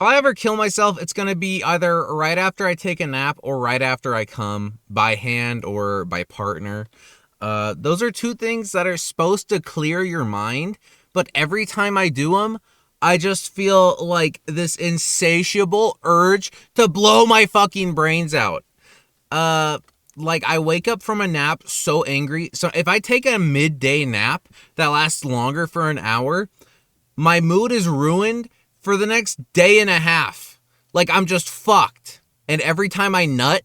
I ever kill myself, it's going to be either right after I take a nap or right after I come, by hand or by partner. Those are two things that are supposed to clear your mind, but every time I do them, I just feel like this insatiable urge to blow my fucking brains out. Like I wake up from a nap so angry. So if I take a midday nap that lasts longer for an hour, my mood is ruined for the next day and a half. Like I'm just fucked. And every time I nut,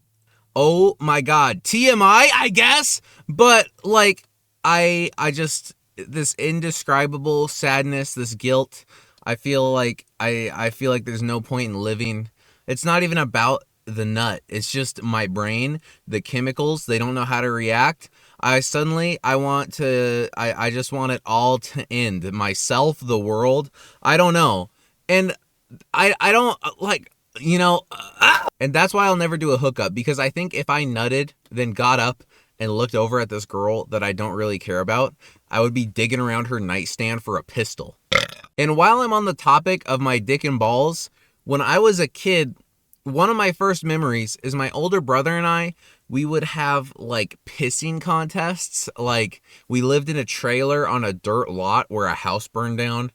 oh my God, TMI, I guess. But like, I just, this indescribable sadness, this guilt. I feel like I feel like there's no point in living. It's not even about the nut. It's just my brain, the chemicals, they don't know how to react. I just want it all to end. Myself, the world, I don't know. And I don't like, and that's why I'll never do a hookup, because I think if I nutted, then got up and looked over at this girl that I don't really care about, I would be digging around her nightstand for a pistol. And while I'm on the topic of my dick and balls, when I was a kid, one of my first memories is my older brother and I, we would have like pissing contests. Like we lived in a trailer on a dirt lot where a house burned down,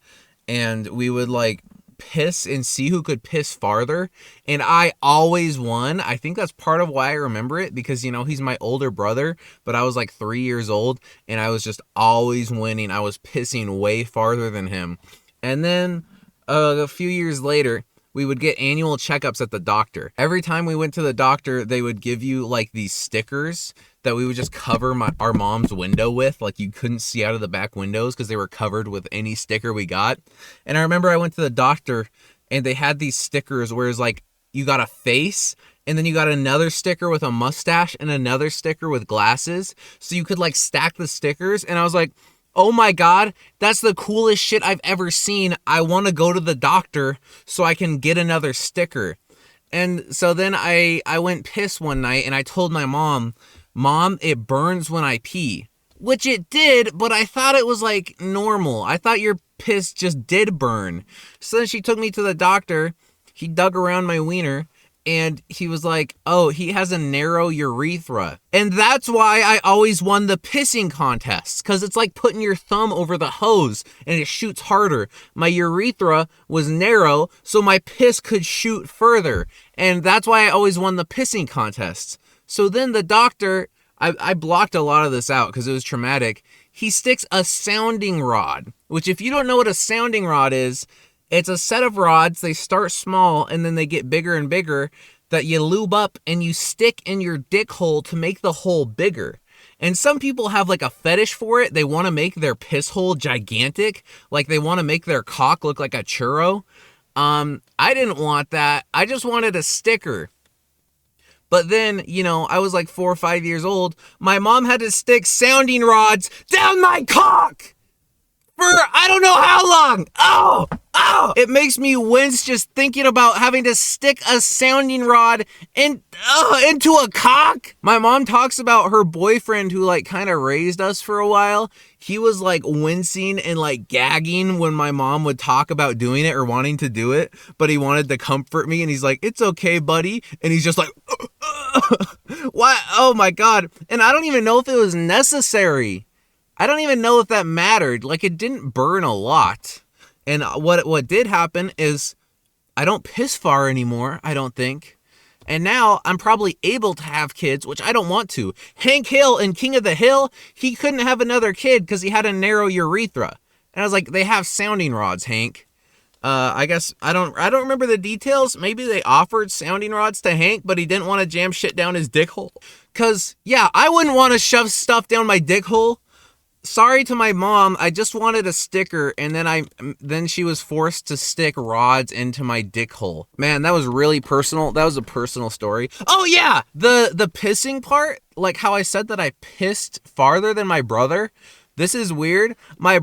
and we would like piss and see who could piss farther. And I always won. I think that's part of why I remember it, because, he's my older brother, but I was like 3 years old and I was just always winning. I was pissing way farther than him. And then a few years later, we would get annual checkups at the doctor. Every time we went to the doctor, they would give you like these stickers that we would just cover our mom's window with. Like you couldn't see out of the back windows because they were covered with any sticker we got. And I remember I went to the doctor and they had these stickers where it's like you got a face and then you got another sticker with a mustache and another sticker with glasses. So you could like stack the stickers. And I was like, oh my God, that's the coolest shit I've ever seen. I want to go to the doctor so I can get another sticker. And so then I went piss one night and I told my mom, it burns when I pee. Which it did, but I thought it was like normal. I thought your piss just did burn. So then she took me to the doctor. He dug around my wiener. And he was like, oh, he has a narrow urethra. And that's why I always won the pissing contests, because it's like putting your thumb over the hose and it shoots harder. My urethra was narrow, so my piss could shoot further. And that's why I always won the pissing contests. So then the doctor, I blocked a lot of this out because it was traumatic. He sticks a sounding rod, which if you don't know what a sounding rod is, it's a set of rods. They start small and then they get bigger and bigger that you lube up and you stick in your dick hole to make the hole bigger. And some people have like a fetish for it. They want to make their piss hole gigantic. Like they want to make their cock look like a churro. I didn't want that. I just wanted a sticker. But then, I was like 4 or 5 years old. My mom had to stick sounding rods down my cock for I don't know how long. Oh! It makes me wince just thinking about having to stick a sounding rod into a cock. My mom talks about her boyfriend who like kind of raised us for a while. He was like wincing and like gagging when my mom would talk about doing it or wanting to do it, but he wanted to comfort me and he's like, it's okay, buddy. And he's just like, why? Oh my God. And I don't even know if it was necessary. I don't even know if that mattered. Like it didn't burn a lot. And what did happen is I don't piss far anymore, I don't think. And now I'm probably able to have kids, which I don't want to. Hank Hill in King of the Hill, he couldn't have another kid because he had a narrow urethra. And I was like, they have sounding rods, Hank. I guess I don't remember the details. Maybe they offered sounding rods to Hank, but he didn't want to jam shit down his dick hole. Cause yeah, I wouldn't want to shove stuff down my dick hole. Sorry to my mom, I just wanted a sticker, and then she was forced to stick rods into my dick hole. Man, that was really personal. That was a personal story. Oh yeah, the pissing part, like how I said that I pissed farther than my brother. This is weird. My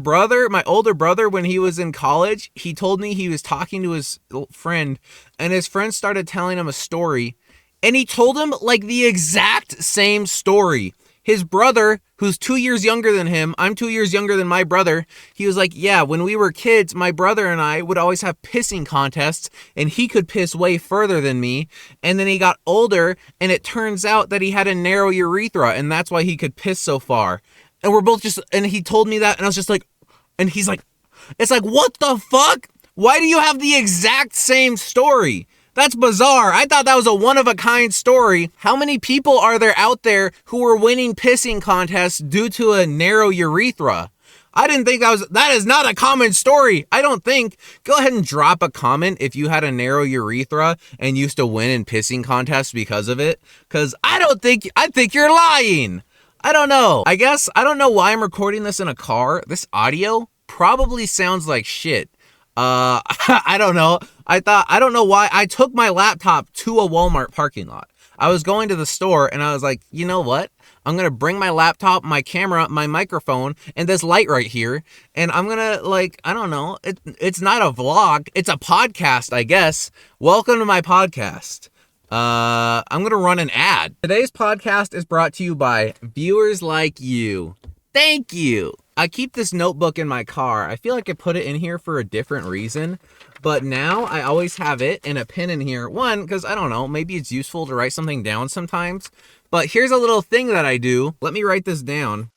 older brother, when he was in college, he told me he was talking to his friend, and his friend started telling him a story, and he told him like the exact same story. His brother who's 2 years younger than him. I'm 2 years younger than my brother. He was like, yeah, when we were kids, my brother and I would always have pissing contests, and he could piss way further than me. And then he got older, and it turns out that he had a narrow urethra, and that's why he could piss so far. And we're both just, and he told me that, and I was just like, and he's like, it's like, what the fuck? Why do you have the exact same story? That's bizarre. I thought that was a one-of-a-kind story. How many people are there out there who are winning pissing contests due to a narrow urethra? I didn't think that is not a common story. I don't think. Go ahead and drop a comment if you had a narrow urethra and used to win in pissing contests because of it. Because I think you're lying. I don't know. I don't know why I'm recording this in a car. This audio probably sounds like shit. I don't know. I don't know why I took my laptop to a Walmart parking lot. I was going to the store and I was like, you know what? I'm going to bring my laptop, my camera, my microphone, and this light right here. And I'm going to I don't know. It's not a vlog. It's a podcast, I guess. Welcome to my podcast. I'm going to run an ad. Today's podcast is brought to you by viewers like you. Thank you. I keep this notebook in my car. I feel like I put it in here for a different reason, but now I always have it and a pen in here. One, because I don't know, maybe it's useful to write something down sometimes, but here's a little thing that I do. Let me write this down.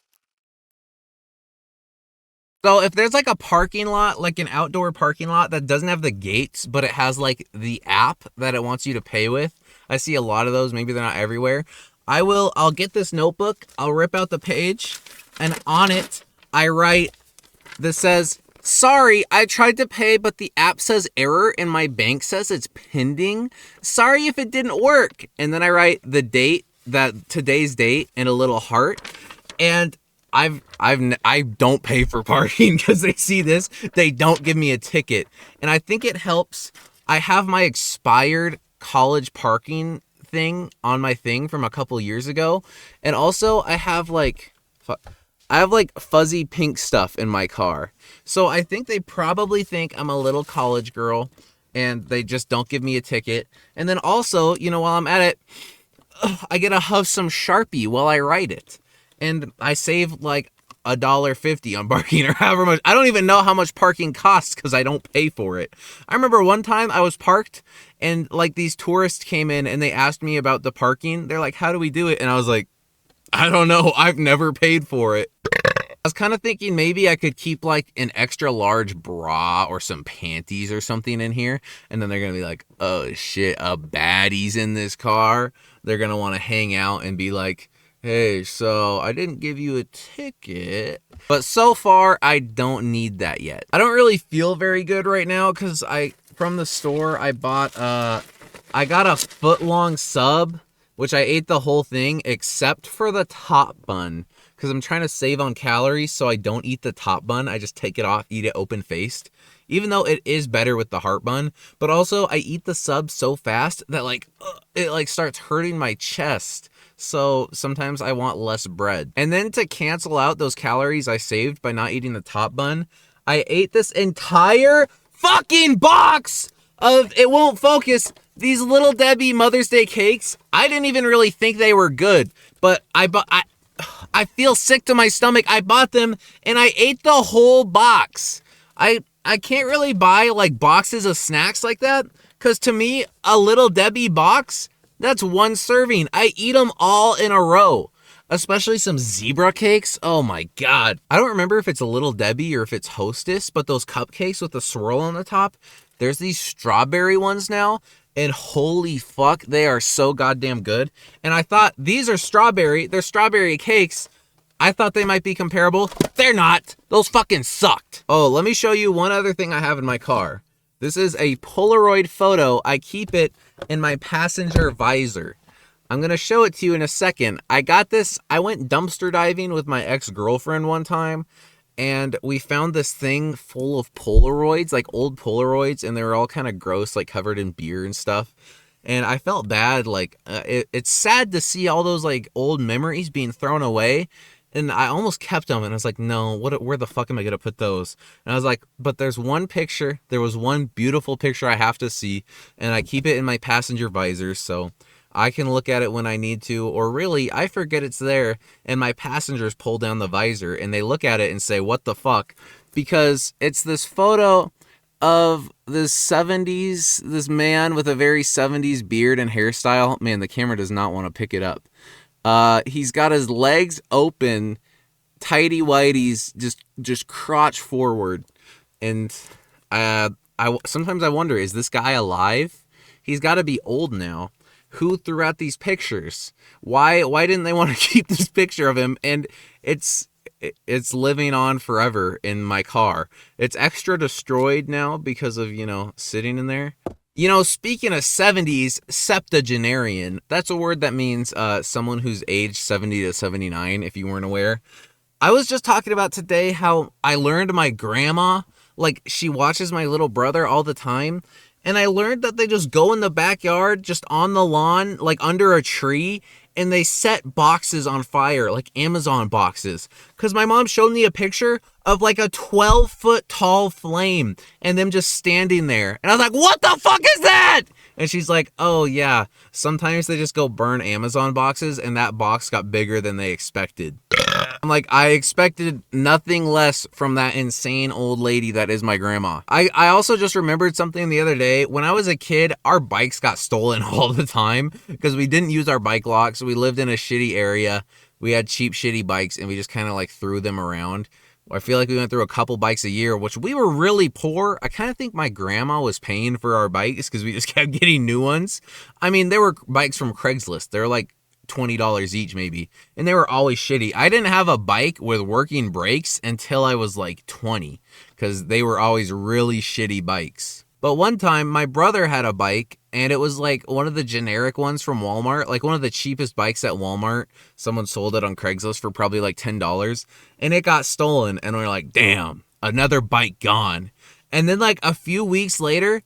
So if there's like a parking lot, like an outdoor parking lot that doesn't have the gates, but it has like the app that it wants you to pay with, I see a lot of those. Maybe they're not everywhere. I'll get this notebook, I'll rip out the page, and on it, I write, this says, sorry, I tried to pay, but the app says error and my bank says it's pending. Sorry if it didn't work. And then I write the date, today's date, and a little heart. And I don't pay for parking because they see this, they don't give me a ticket. And I think it helps. I have my expired college parking thing on my thing from a couple years ago. And also I have like fuzzy pink stuff in my car. So I think they probably think I'm a little college girl and they just don't give me a ticket. And then also, while I'm at it, I get to huff some Sharpie while I write it. And I save like $1.50 on parking or however much. I don't even know how much parking costs because I don't pay for it. I remember one time I was parked and like these tourists came in and they asked me about the parking. They're like, how do we do it? And I was like, I don't know. I've never paid for it. I was kind of thinking maybe I could keep like an extra large bra or some panties or something in here. And then they're going to be like, oh shit, a baddie's in this car. They're going to want to hang out and be like, hey, so I didn't give you a ticket. But so far, I don't need that yet. I don't really feel very good right now because from the store, I got a 1-foot-long sub, which I ate the whole thing except for the top bun because I'm trying to save on calories, so I don't eat the top bun. I just take it off, eat it open-faced, even though it is better with the heart bun. But also, I eat the sub so fast that it starts hurting my chest. So sometimes I want less bread. And then to cancel out those calories I saved by not eating the top bun, I ate this entire fucking box of, it won't focus, these Little Debbie Mother's Day cakes. I didn't even really think they were good, but I feel sick to my stomach. I bought them and I ate the whole box. I can't really buy like boxes of snacks like that because to me, a Little Debbie box, that's one serving. I eat them all in a row, especially some zebra cakes. Oh my God. I don't remember if it's a Little Debbie or if it's Hostess, but those cupcakes with the swirl on the top, there's these strawberry ones now, and holy fuck, they are so goddamn good. And I thought these are they're strawberry cakes. I thought they might be comparable. They're not. Those fucking sucked. Oh, let me show you one other thing I have in my car. This is a Polaroid photo. I keep it in my passenger visor. I'm going to show it to you in a second. I got this. I went dumpster diving with my ex-girlfriend one time, and we found this thing full of Polaroids, like old Polaroids, and they were all kind of gross, like covered in beer and stuff. And I felt bad. It's sad to see all those like old memories being thrown away. And I almost kept them, and I was like, no, where the fuck am I going to put those? And I was like, but there's one picture. There was one beautiful picture I have to see, and I keep it in my passenger visor, so I can look at it when I need to, or really, I forget it's there, and my passengers pull down the visor, and they look at it and say, what the fuck? Because it's this photo of this 70s, this man with a very 70s beard and hairstyle. Man, the camera does not want to pick it up. He's got his legs open, tighty whities, just crotch forward, and sometimes I wonder, is this guy alive? He's got to be old now. Who threw out these pictures? Why didn't they want to keep this picture of him? And it's living on forever in my car. It's extra destroyed now because of, sitting in there. Speaking of 70s, septuagenarian, that's a word that means someone who's aged 70 to 79, if you weren't aware. I was just talking about today how I learned my grandma, she watches my little brother all the time, and I learned that they just go in the backyard, just on the lawn, under a tree, and they set boxes on fire, like Amazon boxes. Because my mom showed me a picture of a 12-foot tall flame and them just standing there. And I was like, what the fuck is that? And she's like, oh yeah, sometimes they just go burn Amazon boxes, and that box got bigger than they expected. I'm like, I expected nothing less from that insane old lady that is my grandma. I also just remembered something the other day. When I was a kid, our bikes got stolen all the time because we didn't use our bike locks. We lived in a shitty area. We had cheap, shitty bikes, and we just kind of threw them around. I feel like we went through a couple bikes a year, which we were really poor. I kind of think my grandma was paying for our bikes because we just kept getting new ones. I mean, they were bikes from Craigslist. They're $20 each maybe, and they were always shitty. I didn't have a bike with working brakes until I was 20 because they were always really shitty bikes. But one time my brother had a bike, and it was one of the generic ones from Walmart, one of the cheapest bikes at Walmart. Someone sold it on Craigslist for probably $10, and it got stolen, and we're like, damn, another bike gone. And then a few weeks later,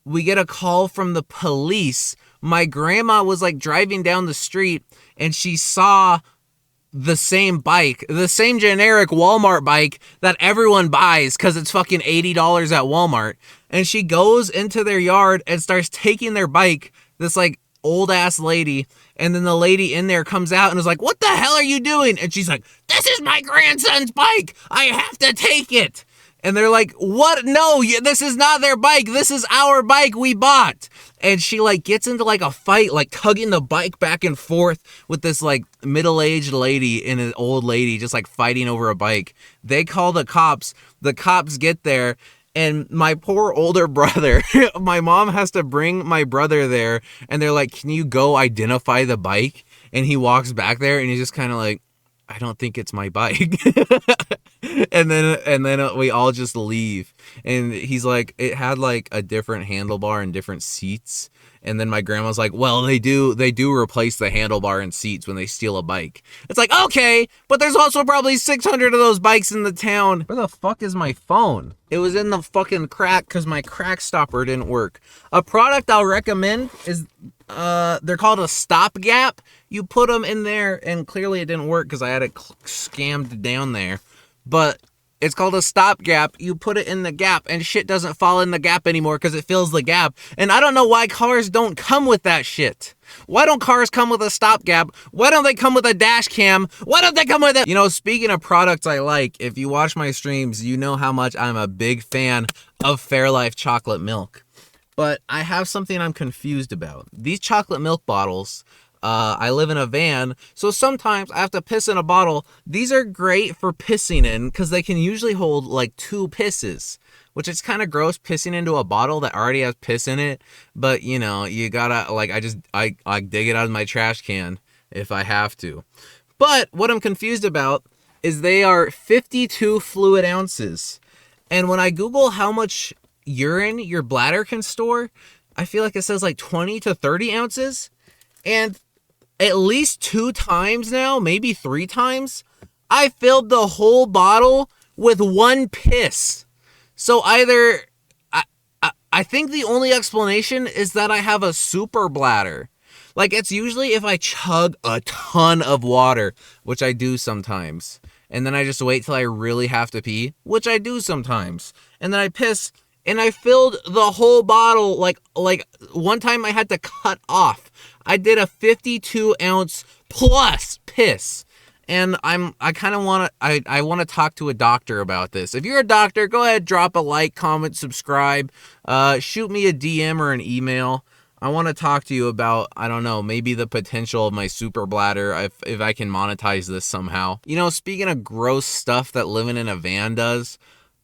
we get a call from the police. My grandma was driving down the street, and she saw the same bike, the same generic Walmart bike that everyone buys because it's fucking $80 at Walmart. And she goes into their yard and starts taking their bike, this old ass lady. And then the lady in there comes out and is like, what the hell are you doing? And she's like, this is my grandson's bike. I have to take it. And they're like, what? No, this is not their bike. This is our bike we bought. And she gets into a fight, tugging the bike back and forth with this middle-aged lady and an old lady just fighting over a bike. They call the cops. The cops get there. And my poor older brother, my mom has to bring my brother there. And they're like, can you go identify the bike? And he walks back there and he's just kind of I don't think it's my bike. and then we all just leave. And he's like, it had a different handlebar and different seats. And then my grandma's like, well, they do replace the handlebar and seats when they steal a bike. It's okay, but there's also probably 600 of those bikes in the town. Where the fuck is my phone? It was in the fucking crack because my crack stopper didn't work. A product I'll recommend is, they're called a stopgap. You put them in there, and clearly it didn't work because I had it scammed down there. But it's called a stopgap. You put it in the gap, and shit doesn't fall in the gap anymore because it fills the gap. And I don't know why cars don't come with that shit. Why don't cars come with a stopgap? Why don't they come with a dash cam? Why don't they come with it? Speaking of products I like, if you watch my streams, you know how much I'm a big fan of Fairlife chocolate milk. But I have something I'm confused about. These chocolate milk bottles, I live in a van, so sometimes I have to piss in a bottle. These are great for pissing in because they can usually hold 2 pisses, which is kind of gross pissing into a bottle that already has piss in it. But you gotta I dig it out of my trash can if I have to. But what I'm confused about is they are 52 fluid ounces. And when I Google how much urine your bladder can store, I feel like it says 20 to 30 ounces. And at least 2 times now, maybe 3 times, I filled the whole bottle with 1 piss. So either, I think the only explanation is that I have a super bladder. It's usually if I chug a ton of water, which I do sometimes. And then I just wait till I really have to pee, which I do sometimes. And then I piss, and I filled the whole bottle. Like one time I had to cut off. I did a 52 ounce plus piss. And I kind of want to, I want to talk to a doctor about this. If you're a doctor, go ahead, drop a like, comment, subscribe, shoot me a DM or an email. I want to talk to you about, I don't know, maybe the potential of my super bladder, if I can monetize this somehow. You know, speaking of gross stuff that living in a van does,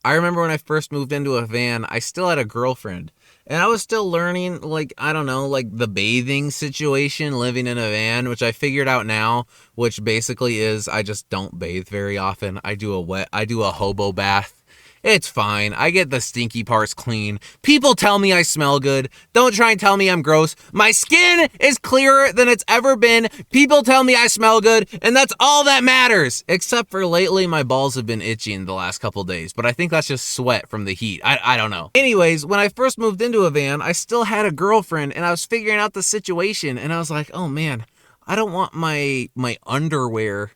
I remember when I first moved into a van, I still had a girlfriend. And I was still learning, like, I don't know, like the bathing situation, living in a van, which I figured out now, which basically is I just don't bathe very often. I do a hobo bath. It's fine. I get the stinky parts clean. People tell me I smell good. Don't try and tell me I'm gross. My skin is clearer than it's ever been. People tell me I smell good, and that's all that matters. Except for lately, my balls have been itching the last couple days, but I think that's just sweat from the heat. I don't know. Anyways, when I first moved into a van, I still had a girlfriend, and I was figuring out the situation, and I was like, oh man, I don't want my underwear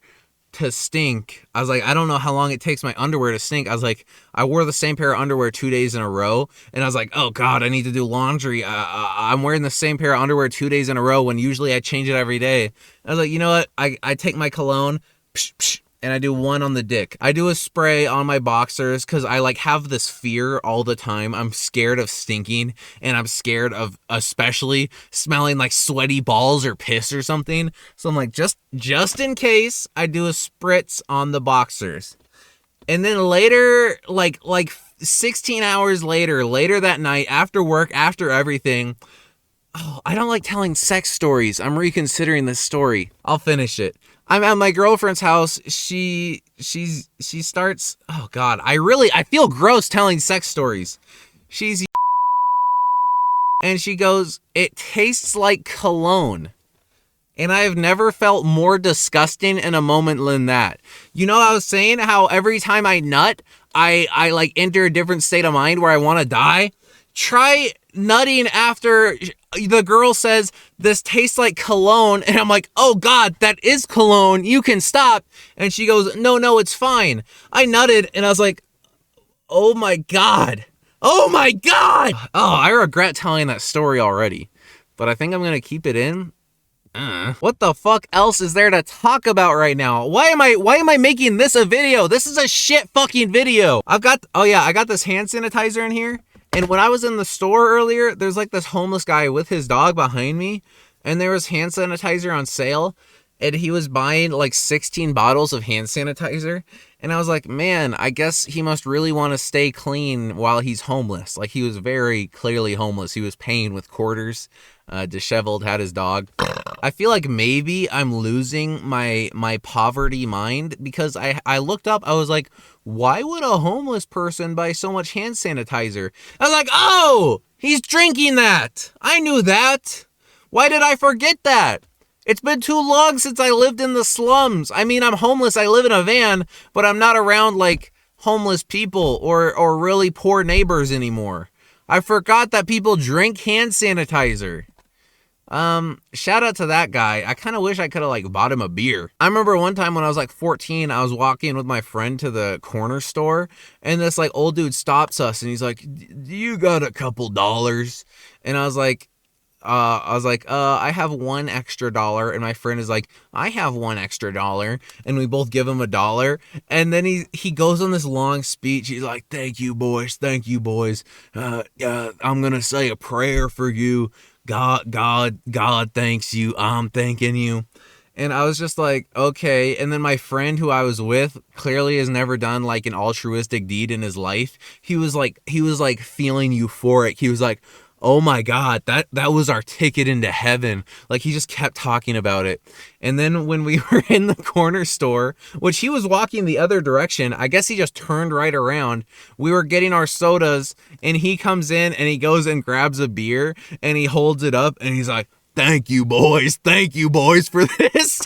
to stink. I was like, I don't know how long it takes my underwear to stink. I was like, I wore the same pair of underwear 2 days in a row, and I was like, oh God, I need to do laundry. I'm wearing the same pair of underwear 2 days in a row when usually I change it every day. I was like, you know what? I take my cologne, psh, psh, and I do one on the dick. I do a spray on my boxers because I like have this fear all the time. I'm scared of stinking, and I'm scared of especially smelling like sweaty balls or piss or something. So I'm like, just in case, I do a spritz on the boxers. And then later, like 16 hours later that night, after work, after everything, oh, I don't like telling sex stories. I'm reconsidering this story. I'll finish it. I'm at my girlfriend's house. She starts, oh God, I feel gross telling sex stories. And she goes, it tastes like cologne. And I have never felt more disgusting in a moment than that. You know, I was saying how every time I nut, I like enter a different state of mind where I want to die. Try nutting after the girl says, this tastes like cologne. And I'm like, oh God, that is cologne. You can stop. And she goes, no, it's fine. I nutted and I was like, oh my God. Oh my God. Oh, I regret telling that story already, but I think I'm going to keep it in. What the fuck else is there to talk about right now? Why am I making this a video? This is a shit fucking video. I got this hand sanitizer in here. And when I was in the store earlier, there's like this homeless guy with his dog behind me, and there was hand sanitizer on sale, and he was buying like 16 bottles of hand sanitizer. And I was like, man, I guess he must really want to stay clean while he's homeless. Like, he was very clearly homeless. He was paying with quarters, disheveled, had his dog. I feel like maybe I'm losing my poverty mind, because I looked up, I was like, why would a homeless person buy so much hand sanitizer? I was like, oh, he's drinking that. I knew that. Why did I forget that? It's been too long since I lived in the slums. I mean, I'm homeless, I live in a van, but I'm not around like homeless people or really poor neighbors anymore. I forgot that people drink hand sanitizer. Shout out to that guy. I kind of wish I could have like bought him a beer. I remember one time when I was like 14, I was walking with my friend to the corner store, and this like old dude stops us and he's like, do you got a couple dollars? And I was like, I have $1 extra. And my friend is like, I have $1 extra. And we both give him $1. And then he goes on this long speech. He's like, thank you, boys. Thank you, boys. I'm going to say a prayer for you. God thanks you. I'm thanking you. And I was just like, okay. And then my friend who I was with clearly has never done like an altruistic deed in his life. He was like feeling euphoric. He was like, oh my God, that was our ticket into heaven. Like, he just kept talking about it. And then when we were in the corner store, which he was walking the other direction, I guess he just turned right around. We were getting our sodas, and he comes in and he goes and grabs a beer and he holds it up and he's like, thank you boys for this.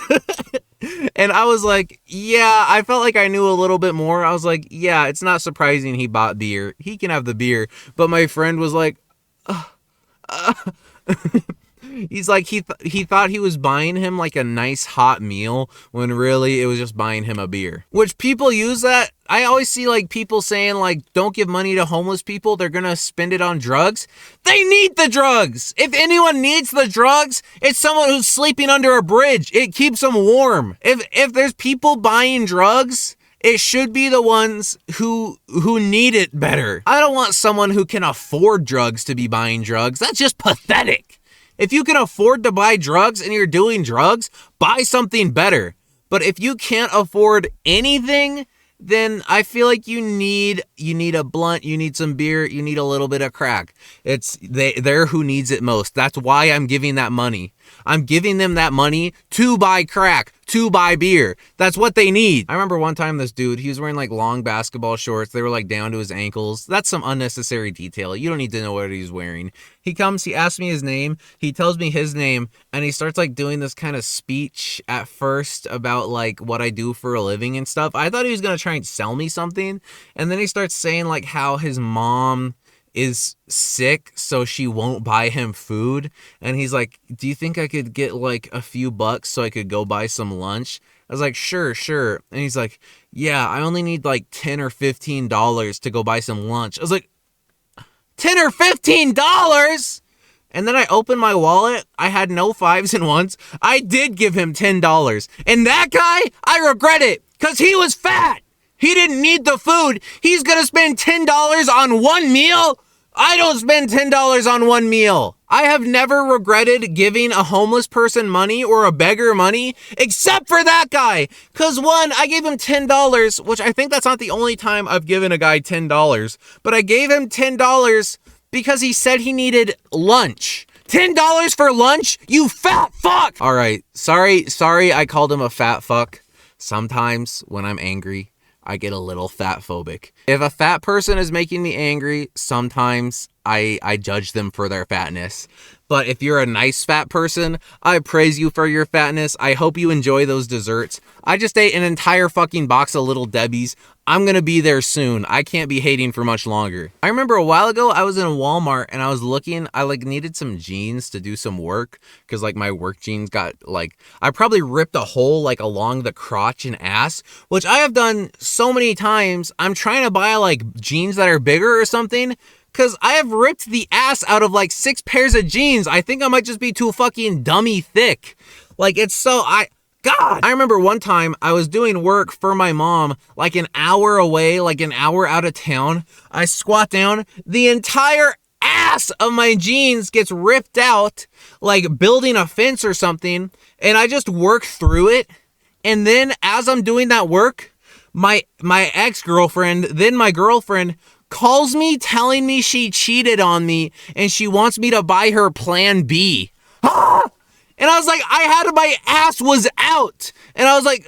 And I was like, yeah, I felt like I knew a little bit more. I was like, yeah, it's not surprising he bought beer. He can have the beer. But my friend was like, He's like, he thought he was buying him like a nice hot meal when really it was just buying him a beer. Which people use that. I always see like people saying like, don't give money to homeless people. They're going to spend it on drugs. They need the drugs. If anyone needs the drugs, it's someone who's sleeping under a bridge. It keeps them warm. If there's people buying drugs, it should be the ones who need it better. I don't want someone who can afford drugs to be buying drugs. That's just pathetic. If you can afford to buy drugs and you're doing drugs, buy something better. But if you can't afford anything, then I feel like you need a blunt, you need some beer, you need a little bit of crack. They're who needs it most. That's why I'm giving that money. I'm giving them that money to buy crack, to buy beer. That's what they need. I remember one time this dude, he was wearing like long basketball shorts. They were like down to his ankles. That's some unnecessary detail. You don't need to know what he's wearing. He comes, he asks me his name. He tells me his name and he starts like doing this kind of speech at first about like what I do for a living and stuff. I thought he was going to try and sell me something. And then he starts saying like how his mom is sick, so she won't buy him food. And he's like, do you think I could get like a few bucks so I could go buy some lunch? I was like, sure. And he's like, yeah, I only need like $10 or $15 to go buy some lunch. I was like, $10 or $15? And then I opened my wallet. I had no fives and ones. I did give him $10. And that guy, I regret it because he was fat. He didn't need the food. He's going to spend $10 on one meal? I don't spend $10 on one meal. I have never regretted giving a homeless person money or a beggar money, except for that guy. Because one, I gave him $10, which I think that's not the only time I've given a guy $10. But I gave him $10 because he said he needed lunch. $10 for lunch? You fat fuck! All right, sorry I called him a fat fuck. Sometimes when I'm angry, I get a little fat phobic. If a fat person is making me angry, sometimes I judge them for their fatness. But if you're a nice fat person, I praise you for your fatness. I hope you enjoy those desserts. I just ate an entire fucking box of Little Debbie's. I'm gonna be there soon. I can't be hating for much longer. I remember a while ago, I was in Walmart and I was looking, I like needed some jeans to do some work because like my work jeans got like, I probably ripped a hole like along the crotch and ass, which I have done so many times. I'm trying to buy like jeans that are bigger or something because I have ripped the ass out of like 6 pairs of jeans. I think I might just be too fucking dummy thick. Like it's so, God! I remember one time I was doing work for my mom, like an hour away, like an hour out of town. I squat down, the entire ass of my jeans gets ripped out, like building a fence or something, and I just work through it. And then as I'm doing that work, my ex-girlfriend, then my girlfriend, calls me telling me she cheated on me and she wants me to buy her Plan B. And I was like, my ass was out. And I was like,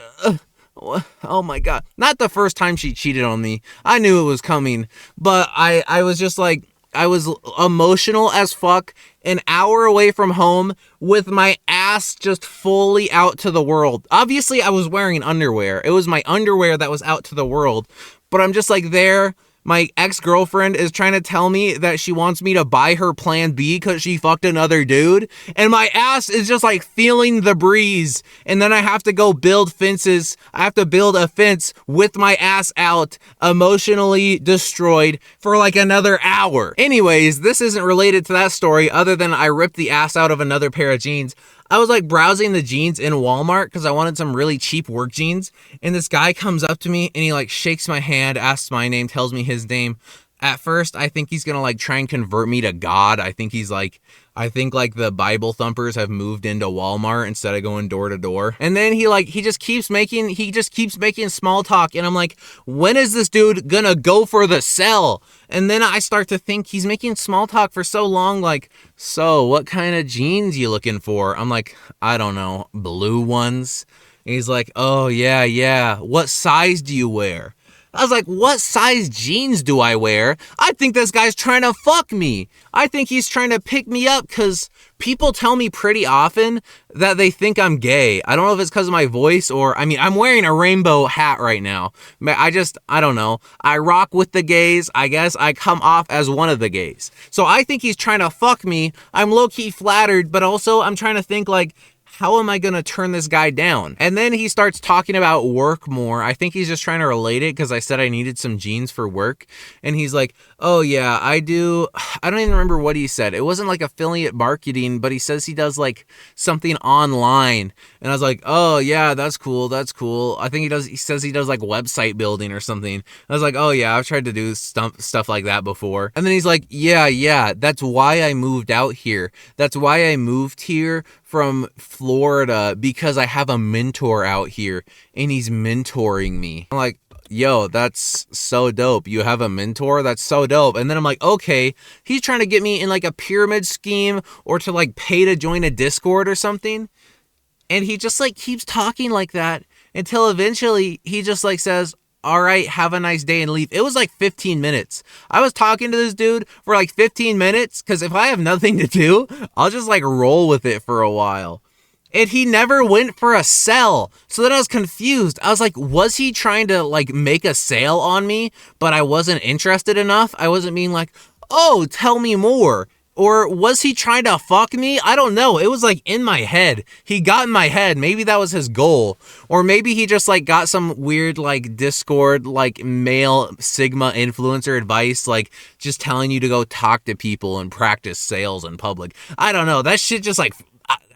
oh my God. Not the first time she cheated on me. I knew it was coming. But I was just like, I was emotional as fuck, an hour away from home with my ass just fully out to the world. Obviously, I was wearing underwear. It was my underwear that was out to the world. But I'm just like there. My ex-girlfriend is trying to tell me that she wants me to buy her Plan B because she fucked another dude. And my ass is just like feeling the breeze. And then I have to go build fences. I have to build a fence with my ass out, emotionally destroyed for like another hour. Anyways, this isn't related to that story other than I ripped the ass out of another pair of jeans. I was like browsing the jeans in Walmart because I wanted some really cheap work jeans. And this guy comes up to me and he like shakes my hand, asks my name, tells me his name. At first, I think he's going to like try and convert me to God. I think like the Bible thumpers have moved into Walmart instead of going door to door. And then he just keeps making small talk. And I'm like, when is this dude going to go for the sell? And then I start to think he's making small talk for so long. Like, so what kind of jeans you looking for? I'm like, I don't know, blue ones. And he's like, oh yeah. What size do you wear? I was like, what size jeans do I wear? I think this guy's trying to fuck me. I think he's trying to pick me up because people tell me pretty often that they think I'm gay. I don't know if it's because of my voice or, I mean, I'm wearing a rainbow hat right now. I don't know. I rock with the gays. I guess I come off as one of the gays. So I think he's trying to fuck me. I'm low-key flattered, but also I'm trying to think like, how am I going to turn this guy down? And then he starts talking about work more. I think he's just trying to relate it because I said I needed some jeans for work. And he's like, oh yeah, I do. I don't even remember what he said. It wasn't like affiliate marketing, but he says he does like something online. And I was like, oh yeah, that's cool. That's cool. I think he says he does like website building or something. I was like, oh yeah, I've tried to do stuff like that before. And then he's like, yeah, that's why I moved out here. That's why I moved here from Florida, because I have a mentor out here and he's mentoring me. I'm like, yo, that's so dope. You have a mentor? That's so dope. And then I'm like, okay, he's trying to get me in like a pyramid scheme or to like pay to join a Discord or something. And he just like keeps talking like that until eventually he just like says, all right, have a nice day, and leave. It was like 15 minutes. I was talking to this dude for like 15 minutes because if I have nothing to do, I'll just like roll with it for a while. And he never went for a sell. So then I was confused. I was like, was he trying to like make a sale on me, but I wasn't interested enough? I wasn't being like, oh, tell me more. Or was he trying to fuck me? I don't know. It was like in my head. He got in my head. Maybe that was his goal. Or maybe he just like got some weird like Discord like male Sigma influencer advice, like just telling you to go talk to people and practice sales in public. I don't know. That shit just like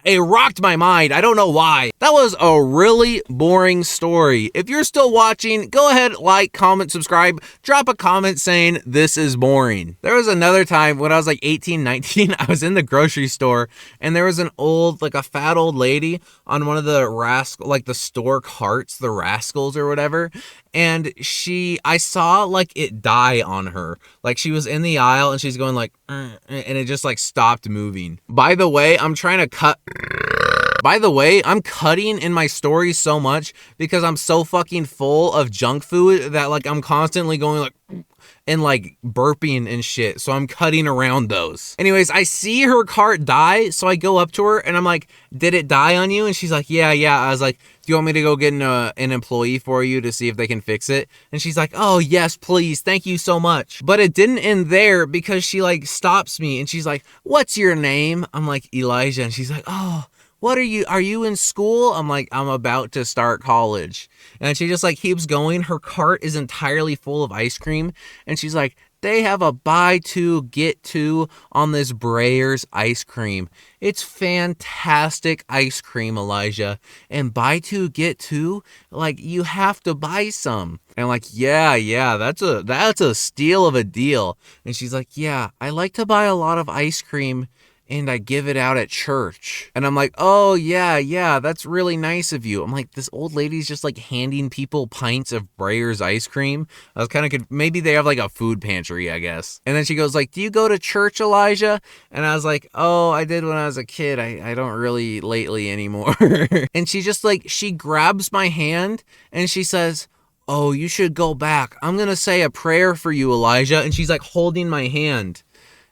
it rocked my mind. I don't know why. That was a really boring story. If you're still watching, go ahead, like, comment, subscribe, drop a comment saying this is boring. There was another time when I was like 18, 19, I was in the grocery store and there was an old, like a fat old lady on one of the like the store carts, the Rascals or whatever. And I saw like it die on her. Like she was in the aisle and she's going like, and it just like stopped moving. By the way, I'm cutting in my stories so much because I'm so fucking full of junk food that like I'm constantly going like and like burping and shit. So I'm cutting around those. Anyways, I see her cart die. So I go up to her and I'm like, did it die on you? And she's like, yeah. I was like, do you want me to go get an employee for you to see if they can fix it? And she's like, oh yes, please. Thank you so much. But it didn't end there because she like stops me and she's like, what's your name? I'm like, Elijah. And she's like, oh, are you in school? I'm like, I'm about to start college. And she just like keeps going. Her cart is entirely full of ice cream. And she's like, they have a buy two, get two on this Breyer's ice cream. It's fantastic ice cream, Elijah. And buy two, get two, like you have to buy some. And I'm like, yeah, that's a steal of a deal. And she's like, yeah, I like to buy a lot of ice cream and I give it out at church. And I'm like, oh yeah, that's really nice of you. I'm like, this old lady's just like handing people pints of Breyer's ice cream. I was kind of, maybe they have like a food pantry, I guess. And then she goes like, do you go to church, Elijah? And I was like, oh, I did when I was a kid. I don't really lately anymore. And she just like, she grabs my hand and she says, oh, you should go back. I'm going to say a prayer for you, Elijah. And she's like holding my hand.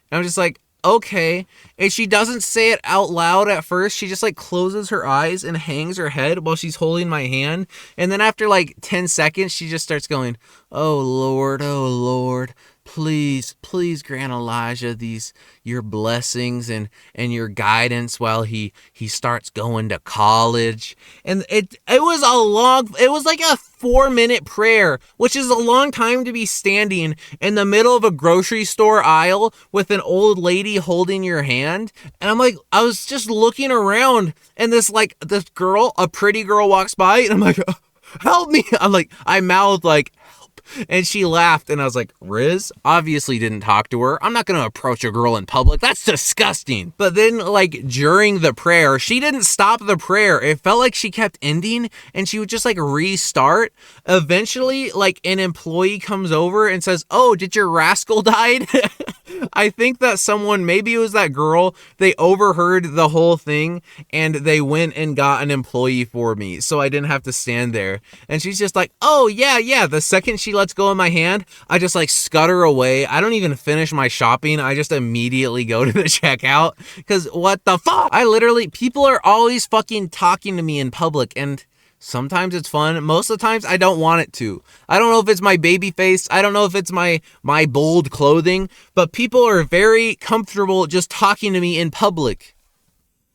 And I'm just like, okay. And she doesn't say it out loud at first. She just like closes her eyes and hangs her head while she's holding my hand. And then after like 10 seconds, she just starts going, oh Lord, please grant Elijah your blessings and your guidance while he starts going to college. And it was like a 4-minute prayer, which is a long time to be standing in the middle of a grocery store aisle with an old lady holding your hand. And I'm like, I was just looking around and this girl, a pretty girl walks by and I'm like, help me. I mouthed like, and she laughed and I was like, Riz, obviously didn't talk to her. I'm not going to approach a girl in public. That's disgusting. But then like during the prayer, she didn't stop the prayer. It felt like she kept ending and she would just like restart. Eventually like an employee comes over and says, oh, did your rascal died? I think that someone, maybe it was that girl, they overheard the whole thing and they went and got an employee for me so I didn't have to stand there. And she's just like, oh yeah. The second she lets go of my hand, I just like scutter away. I don't even finish my shopping. I just immediately go to the checkout because what the fuck? People are always fucking talking to me in public, and sometimes it's fun. Most of the times I don't want it to. I don't know if it's my baby face. I don't know if it's my bold clothing, but people are very comfortable just talking to me in public.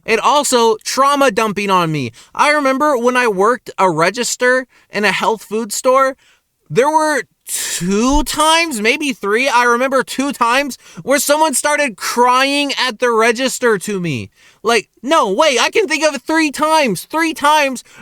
And also trauma dumping on me. I remember when I worked a register in a health food store, there were 2 times, maybe 3. I remember 2 times where someone started crying at the register to me. Like, no way, I can think of 3 times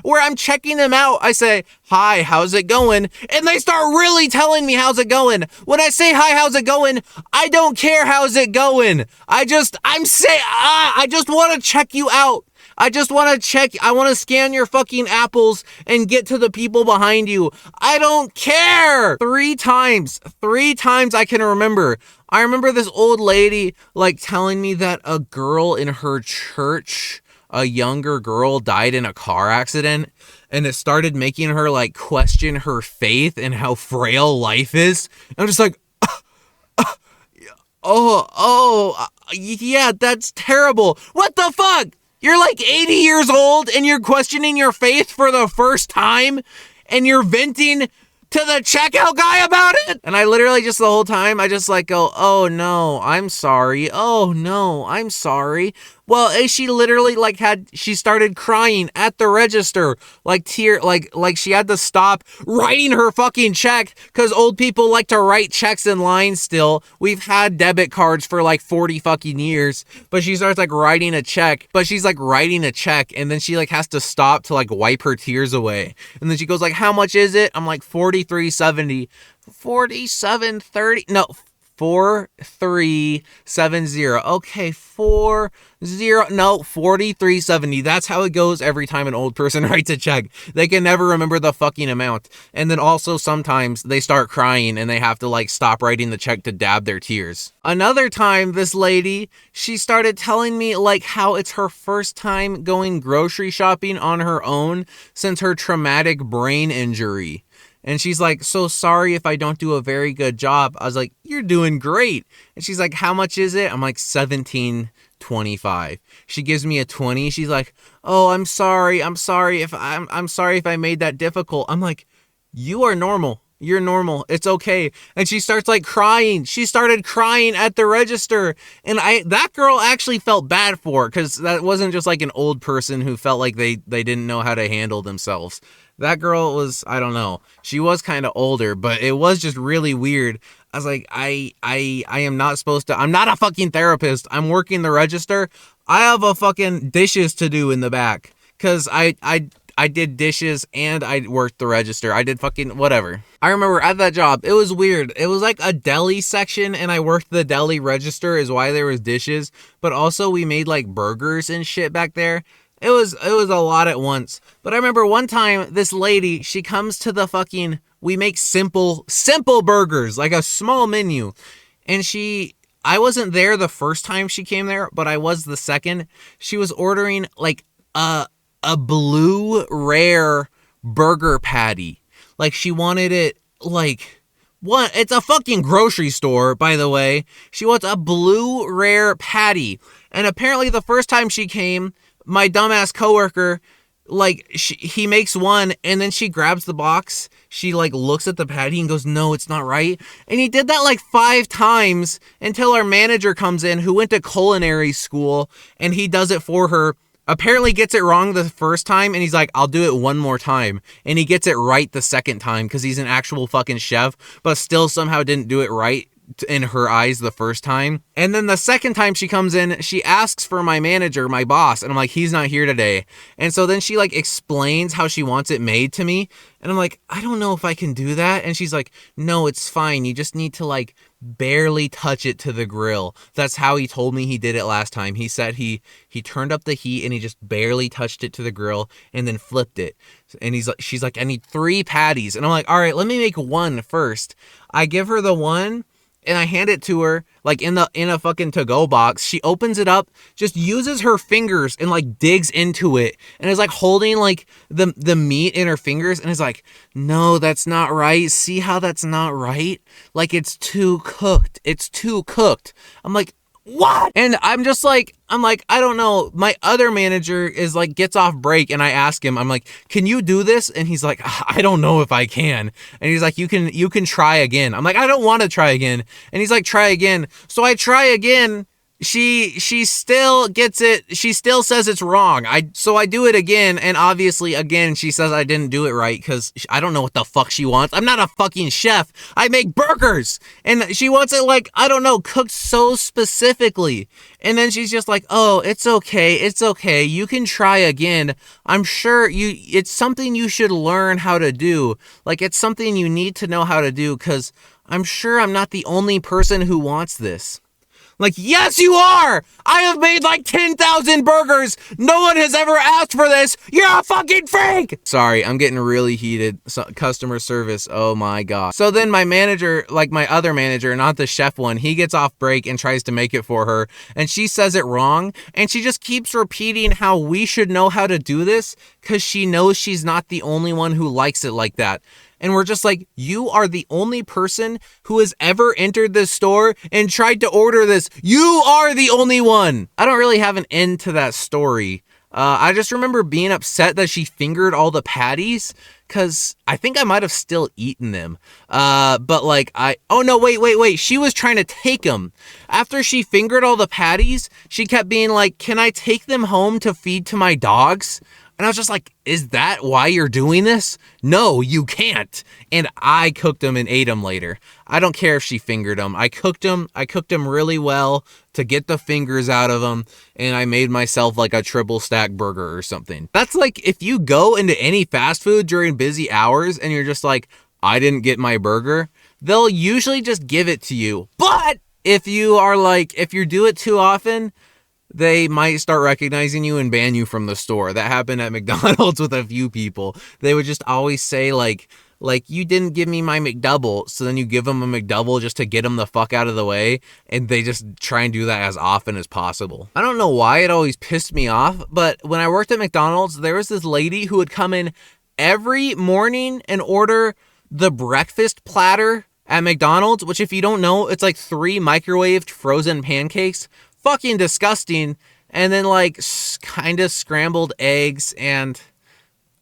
where I'm checking them out. I say, hi, how's it going? And they start really telling me how's it going. When I say, hi, how's it going? I don't care how's it going. I just want to check you out. I just want to check. I want to scan your fucking apples and get to the people behind you. I don't care. 3 times I can remember. I remember this old lady like telling me that a girl in her church, a younger girl, died in a car accident, and it started making her like question her faith and how frail life is. I'm just like, yeah, that's terrible. What the fuck? You're like 80 years old and you're questioning your faith for the first time and you're venting to the checkout guy about it? And I literally just the whole time, I just like go, oh no, I'm sorry. Oh no, I'm sorry. Well, she literally she started crying at the register, like she had to stop writing her fucking check because old people like to write checks in line still. We've had debit cards for like 40 fucking years, but she starts like writing a check, and then she like has to stop to like wipe her tears away. And then she goes like, how much is it? I'm like, $43.70, $47.30, no, 4370. Okay, 4370. That's how it goes every time an old person writes a check. They can never remember the fucking amount. And then also sometimes they start crying and they have to like stop writing the check to dab their tears. Another time, this lady, she started telling me like how it's her first time going grocery shopping on her own since her traumatic brain injury. And she's like, so sorry if I don't do a very good job. I was like, you're doing great. And she's like, how much is it? I'm like, $17.25. She gives me a 20. She's like, oh, I'm sorry if I made that difficult. I'm like, you are normal. You're normal. It's okay. And she starts like crying. She started crying at the register. And that girl actually felt bad for her because that wasn't just like an old person who felt like they didn't know how to handle themselves. That girl was, I don't know, she was kind of older, but it was just really weird. I was like, I am not supposed to, I'm not a fucking therapist. I'm working the register. I have a fucking dishes to do in the back because I did dishes and I worked the register. I did fucking whatever. I remember at that job, it was weird. It was like a deli section and I worked the deli register is why there was dishes, but also we made like burgers and shit back there. It was a lot at once. But I remember one time this lady, she comes to the fucking, we make simple burgers, like a small menu. And I wasn't there the first time she came there, but I was the second. She was ordering like a blue rare burger patty. Like she wanted it like, what? It's a fucking grocery store, by the way. She wants a blue rare patty. And apparently the first time she came, my dumbass coworker, like, he makes one, and then she grabs the box, she, like, looks at the patty and goes, no, it's not right. And he did that, like, 5 times until our manager comes in, who went to culinary school, and he does it for her, apparently gets it wrong the first time, and he's like, I'll do it one more time. And he gets it right the second time, because he's an actual fucking chef, but still somehow didn't do it right in her eyes the first time. And then the second time she comes in, she asks for my manager, my boss, and I'm like, he's not here today. And so then she like explains how she wants it made to me, and I'm like, I don't know if I can do that. And she's like, no, it's fine, you just need to like barely touch it to the grill. That's how he told me he did it last time. He said he turned up the heat and he just barely touched it to the grill and then flipped it. And she's like, I need 3 patties. And I'm like, all right, let me make one first. I give her the one, and I hand it to her, like in a fucking to-go box. She opens it up, just uses her fingers and like digs into it, and is like holding like the meat in her fingers, and is like, no, that's not right. See how that's not right? Like, it's too cooked. It's too cooked. I'm like, what? And I'm like, I don't know. My other manager is like, gets off break, and I ask him, I'm like, can you do this? And he's like, I don't know if I can. And he's like, you can try again. I'm like, I don't want to try again. And he's like, try again. So I try again. She still gets it. She still says it's wrong. So I do it again, and obviously again she says I didn't do it right because I don't know what the fuck she wants. I'm not a fucking chef. I make burgers, and she wants it like, I don't know, cooked so specifically. And then she's just like, oh, it's okay. You can try again. I'm sure it's something you should learn how to do. Like, it's something you need to know how to do, because I'm sure I'm not the only person who wants this. Like, yes, you are! I have made like 10,000 burgers! No one has ever asked for this! You're a fucking freak! Sorry, I'm getting really heated. Customer service, oh my god. So then my manager, like my other manager, not the chef one, he gets off break and tries to make it for her, and she says it wrong, and she just keeps repeating how we should know how to do this, because she knows she's not the only one who likes it like that. And we're just like, you are the only person who has ever entered this store and tried to order this. You are the only one. I don't really have an end to that story. I just remember being upset that she fingered all the patties, because I think I might have still eaten them. But like, oh no, wait. She was trying to take them. After she fingered all the patties, she kept being like, can I take them home to feed to my dogs? And I was just like, is that why you're doing this? No, you can't. And I cooked them and ate them later. I don't care if she fingered them. I cooked them really well to get the fingers out of them. And I made myself like a triple stack burger or something. That's like, if you go into any fast food during busy hours and you're just like, I didn't get my burger, they'll usually just give it to you. But if you do it too often, they might start recognizing you and ban you from the store. That happened at McDonald's with a few people. They would just always say like, you didn't give me my McDouble. So then you give them a McDouble just to get them the fuck out of the way. And they just try and do that as often as possible. I don't know why it always pissed me off, but when I worked at McDonald's, there was this lady who would come in every morning and order the breakfast platter at McDonald's, which, if you don't know, it's like 3 microwaved frozen pancakes. Fucking disgusting. And then like kind of scrambled eggs, and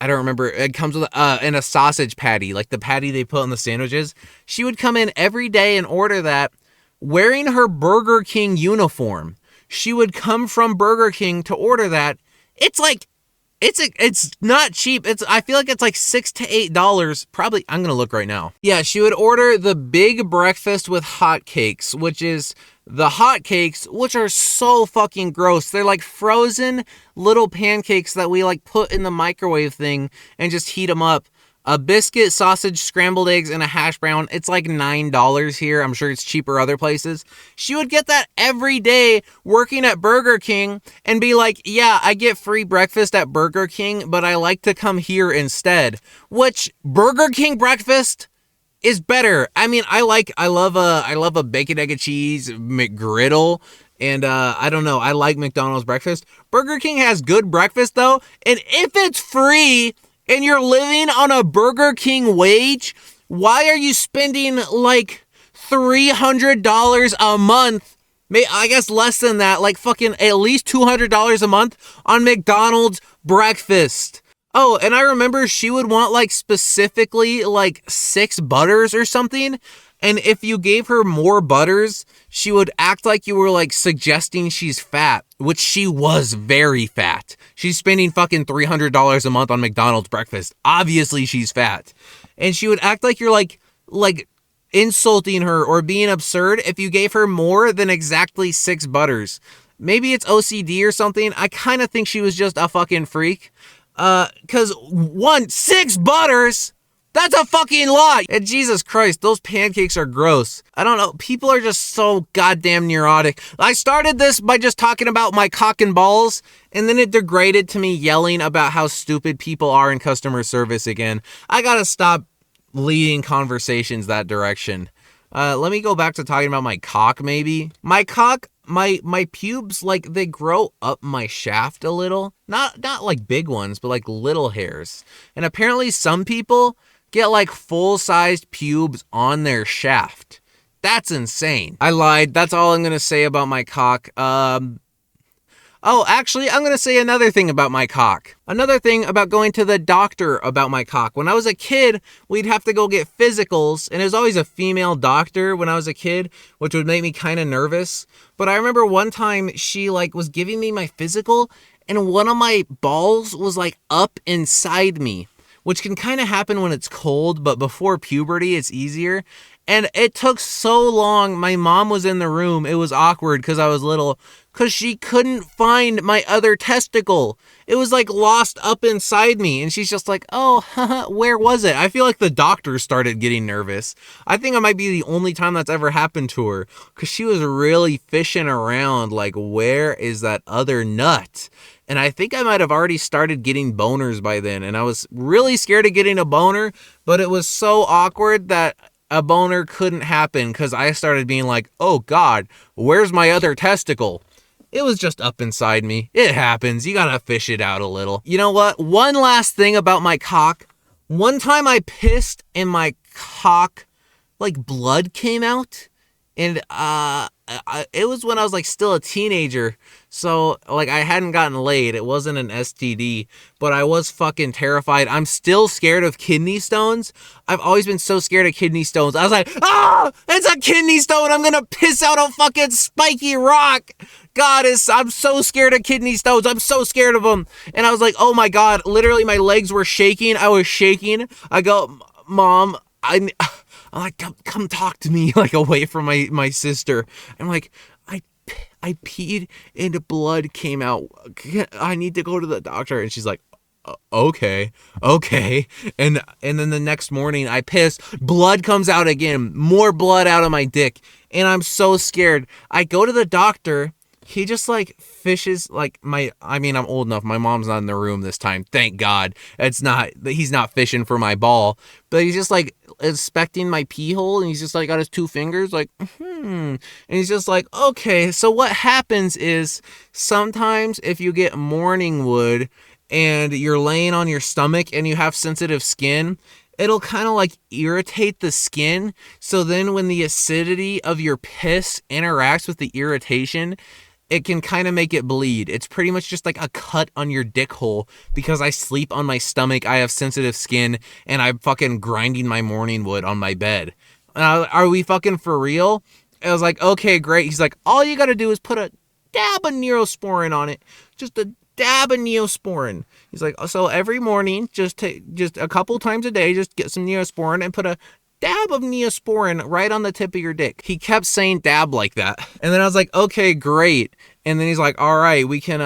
I don't remember, it comes with and a sausage patty, like the patty they put on the sandwiches. She would come in every day and order that wearing her Burger King uniform. She would come from Burger King to order that. It's like, it's not cheap. I feel like it's like $6 to $8. Probably, I'm gonna look right now. Yeah, she would order the big breakfast with hotcakes, which is the hotcakes, which are so fucking gross. They're like frozen little pancakes that we like put in the microwave thing and just heat them up. A biscuit, sausage, scrambled eggs, and a hash brown. It's like $9 here. I'm sure it's cheaper other places. She would get that every day working at Burger King and be like, yeah, I get free breakfast at Burger King, but I like to come here instead. Which, Burger King breakfast is better. I mean, I love a bacon, egg, and cheese McGriddle. And I don't know, I like McDonald's breakfast. Burger King has good breakfast though. And if it's free and you're living on a Burger King wage, why are you spending like $300 a month? I guess less than that, like fucking at least $200 a month on McDonald's breakfast. Oh, and I remember she would want like specifically like 6 butters or something. And if you gave her more butters, she would act like you were like suggesting she's fat, which she was very fat. She's spending fucking $300 a month on McDonald's breakfast. Obviously she's fat. And she would act like you're like insulting her or being absurd if you gave her more than exactly 6 butters. Maybe it's OCD or something. I kind of think she was just a fucking freak. 'Cause 6 butters, that's a fucking lot. And Jesus Christ, those pancakes are gross. I don't know. People are just so goddamn neurotic. I started this by just talking about my cock and balls, and then it degraded to me yelling about how stupid people are in customer service again. I gotta stop leading conversations that direction. Let me go back to talking about my cock, maybe. My cock, my pubes, like, they grow up my shaft a little. Not like big ones, but like little hairs. And apparently some people get like full-sized pubes on their shaft. That's insane. I lied. That's all I'm gonna say about my cock. Oh, actually, I'm going to say another thing about my cock. Another thing about going to the doctor about my cock. When I was a kid, we'd have to go get physicals, and it was always a female doctor when I was a kid, which would make me kind of nervous. But I remember one time she like was giving me my physical, and one of my balls was like up inside me, which can kind of happen when it's cold, but before puberty, it's easier. And it took so long. My mom was in the room. It was awkward because I was little, because she couldn't find my other testicle. It was like lost up inside me. And she's just like, oh, haha, where was it? I feel like the doctor started getting nervous. I think it might be the only time that's ever happened to her, because she was really fishing around like, where is that other nut? And I think I might have already started getting boners by then. And I was really scared of getting a boner, but it was so awkward that a boner couldn't happen because I started being like, oh God, where's my other testicle? It was just up inside me. It happens. You gotta fish it out a little. You know what? One last thing about my cock. One time I pissed and my cock, like, blood came out. And it was when I was like still a teenager, so like I hadn't gotten laid. It wasn't an STD, but I was fucking terrified. I'm still scared of kidney stones. I've always been so scared of kidney stones. I was like, ah, it's a kidney stone. I'm gonna piss out a fucking spiky rock. God, I'm so scared of kidney stones. I'm so scared of them. And I was like, oh my God, literally my legs were shaking. I was shaking. I go, Mom, I'm like, come talk to me, like, away from my sister. I'm like, I peed and the blood came out. I need to go to the doctor. And she's like, okay. And then the next morning I piss, blood comes out again, more blood out of my dick. And I'm so scared. I go to the doctor. He just like fishes like I'm old enough. My mom's not in the room this time. Thank God. He's not fishing for my ball, but he's just like inspecting my pee hole, and he's just like got his two fingers like, and he's just like, okay. So what happens is sometimes if you get morning wood and you're laying on your stomach and you have sensitive skin, it'll kind of like irritate the skin. So then when the acidity of your piss interacts with the irritation, it can kind of make it bleed. It's pretty much just like a cut on your dick hole because I sleep on my stomach, I have sensitive skin, and I'm fucking grinding my morning wood on my bed. Are we fucking for real? I was like, okay, great. He's like, all you gotta do is put a dab of Neosporin on it. Just a dab of Neosporin. He's like, so every morning, just a couple times a day, just get some Neosporin and put a dab of Neosporin right on the tip of your dick. He kept saying dab like that. And then I was like, okay, great. And then he's like, all right, we can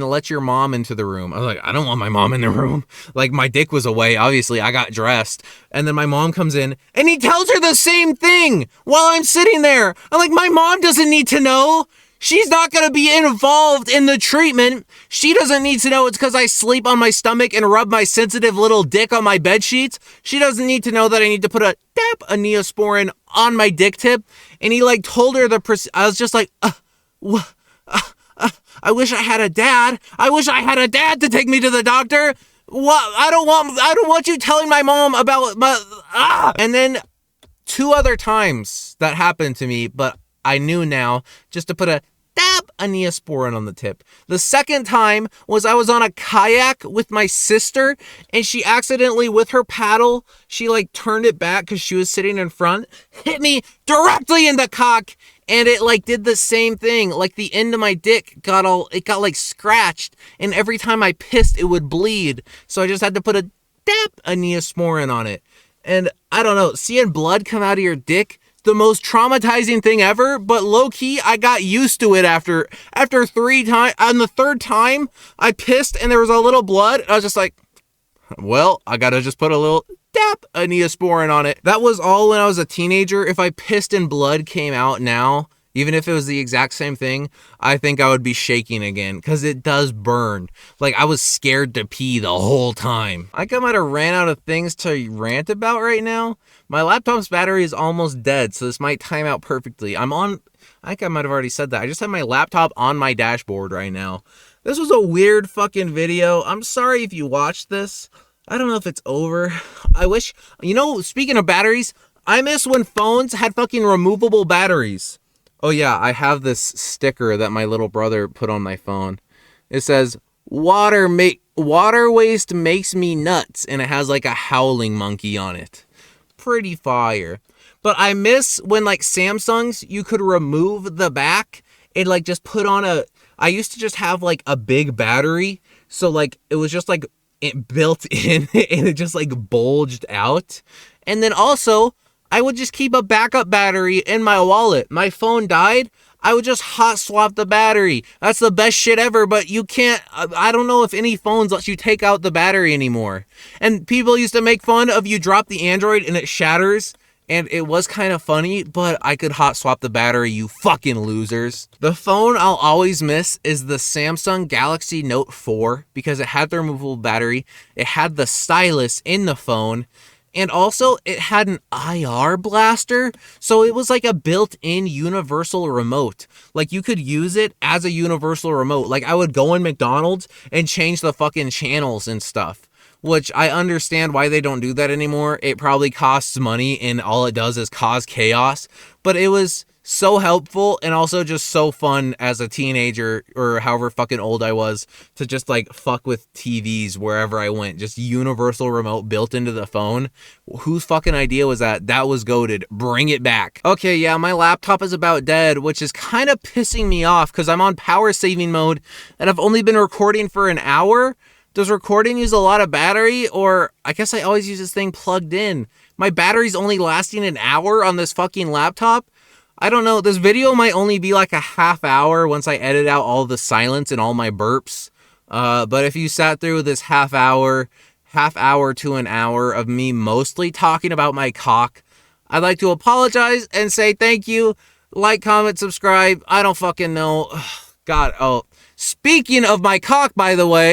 let your mom into the room. I was like, I don't want my mom in the room. Like, my dick was away. Obviously, I got dressed. And then my mom comes in and he tells her the same thing while I'm sitting there. I'm like, my mom doesn't need to know. She's not going to be involved in the treatment. She doesn't need to know it's because I sleep on my stomach and rub my sensitive little dick on my bed sheets. She doesn't need to know that I need to put a dab of Neosporin on my dick tip. And he like told her I was just like, I wish I had a dad. I wish I had a dad to take me to the doctor. What? I don't want you telling my mom about And then 2 other times that happened to me, but I knew now just to put a dab of Neosporin on the tip. The second time was I was on a kayak with my sister, and she accidentally, with her paddle, she like turned it back because she was sitting in front, hit me directly in the cock, and it like did the same thing. Like the end of my dick got like scratched, and every time I pissed, it would bleed. So I just had to put a dab of Neosporin on it. And I don't know, seeing blood come out of your dick, the most traumatizing thing ever, but low-key, I got used to it after 3 times. On the 3rd time, I pissed and there was a little blood. I was just like, well, I gotta just put a little dab of Neosporin on it. That was all when I was a teenager. If I pissed and blood came out now, even if it was the exact same thing, I think I would be shaking again because it does burn. Like, I was scared to pee the whole time. I think I might have ran out of things to rant about right now. My laptop's battery is almost dead, so this might time out perfectly. I think I might have already said that. I just have my laptop on my dashboard right now. This was a weird fucking video. I'm sorry if you watched this. I don't know if it's over. I wish, speaking of batteries, I miss when phones had fucking removable batteries. Oh yeah, I have this sticker that my little brother put on my phone. It says, water waste makes me nuts, and it has like a howling monkey on it. Pretty fire. But I miss when like Samsungs, you could remove the back and like just put on I used to just have like a big battery. So like it was just like it built in and it just like bulged out. And then also I would just keep a backup battery in my wallet. My phone died, I would just hot swap the battery. That's the best shit ever, but you can't, I don't know if any phones let you take out the battery anymore. And people used to make fun of you drop the Android and it shatters. And it was kind of funny, but I could hot swap the battery, you fucking losers. The phone I'll always miss is the Samsung Galaxy Note 4 because it had the removable battery. It had the stylus in the phone. And also, it had an IR blaster, so it was like a built-in universal remote. Like, you could use it as a universal remote. Like, I would go in McDonald's and change the fucking channels and stuff, which I understand why they don't do that anymore. It probably costs money, and all it does is cause chaos. But it was so helpful and also just so fun as a teenager or however fucking old I was to just like fuck with TVs wherever I went. Just universal remote built into the phone. Whose fucking idea was that? That was goated. Bring it back. Okay, yeah, my laptop is about dead, which is kind of pissing me off because I'm on power saving mode and I've only been recording for an hour. Does recording use a lot of battery? Or I guess I always use this thing plugged in. My battery's only lasting an hour on this fucking laptop. I don't know. This video might only be like a half hour once I edit out all the silence and all my burps. But if you sat through this half hour to an hour of me mostly talking about my cock, I'd like to apologize and say thank you. Like, comment, subscribe. I don't fucking know. God, oh. Speaking of my cock, by the way,